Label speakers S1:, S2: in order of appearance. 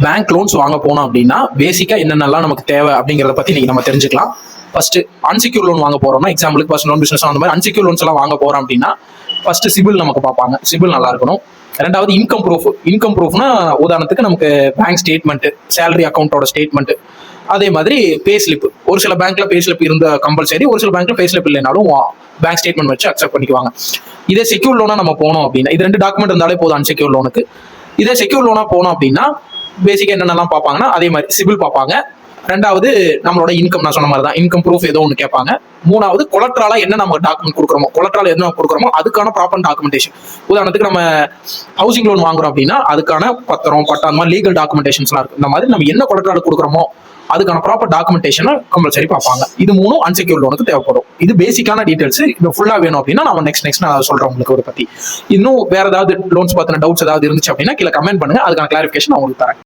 S1: Bank loans வாங்க போனோம் அப்படின்னா பேசிக்கா என்னென்னலாம் நமக்கு தேவை அப்படிங்கிறத பத்தி நீங்க நம்ம தெரிஞ்சுக்கலாம். ஃபர்ஸ்ட் அன்செக்யூர் லோன் வாங்க போறோம்னா, எக்ஸாம்பிளுக்கு பர்சனல் லோன், பிசினஸ் அந்த மாதிரி அன்செக்யூர் லோன்ஸ் எல்லாம் வாங்க போறோம் அப்படின்னா ஃபர்ஸ்ட் சிபில் நமக்கு பார்ப்பாங்க. சிபில் நல்லா இருக்கணும். ரெண்டாவது இன்கம் ப்ரூஃப்னா உதாரணத்துக்கு நமக்கு பேங்க் ஸ்டேட்மெண்ட், சேலரி அக்கௌண்டோட ஸ்டேட்மெண்ட், அதே மாதிரி பே ஸ்லிப். ஒரு சில பேங்க்ல பே ஸ்லிப் இருந்த கம்பல்சரி, ஒரு சில பேங்க்ல பே ஸ்லிப் இல்லைனாலும் பேங்க் ஸ்டேட்மெண்ட் வச்சு அக்செப்ட் பண்ணிக்குவாங்க. இதே செக்யூர் லோனா நம்ம போனோம் அப்படின்னா இது 2 டாக்குமெண்ட் இருந்தாலே போதும் அன்செக்யூர் லோனுக்கு. இதே செக்யூர் லோனா போனோம் அப்படின்னா பேசிக்கா என்னென்னலாம் பார்ப்பாங்கன்னா அதே மாதிரி சிபில் பார்ப்பாங்க. ரெண்டாவது நம்மளோட இன்கம், நான் சொன்ன மாதிரி தான் இன்கம் ப்ரூஃப் ஏதோ ஒன்று கேட்பாங்க. மூணாவது கொலட்ராலா என்ன நம்ம டாக்குமெண்ட் கொடுக்குறோமோ, கொலட்ரால் என்ன கொடுக்குறோமோ அதுக்கான ப்ராப்பர் டாக்குமெண்டேஷன். உதாரணத்துக்கு நம்ம ஹவுசிங் லோன் வாங்குறோம் அப்படின்னா அதுக்கான பத்திரம், பட்டா, அந்த மாதிரி லீகல் டாக்குமெண்டேஷன்ஸ்லாம் இருக்கு. இந்த மாதிரி நம்ம என்ன கொலட்ரால் கொடுக்குறோமோ அதுக்கான ப்ராப்பர் டாக்குமெண்டேஷனை கம்பல்சரி பார்ப்பாங்க. இது 3 அன்செக்யூர் லோனுக்கு தேவைப்படும். இது பேசிக்கான டீடைல்ஸ். இது ஃபுல்லா வேணும் அப்படின்னா நம்ம நெக்ஸ்ட் நான் சொல்றேன் உங்களுக்கு ஒரு பத்தி. இன்னும் வேற ஏதாவது லோன்ஸ் பத்தின டவுட்ஸ் ஏதாவது இருந்துச்சு அப்படின்னா கீழே கமெண்ட் பண்ணுங்க, அதுக்கான கிளாரிஃபிகேஷன் நான் உங்களுக்கு தரேன்.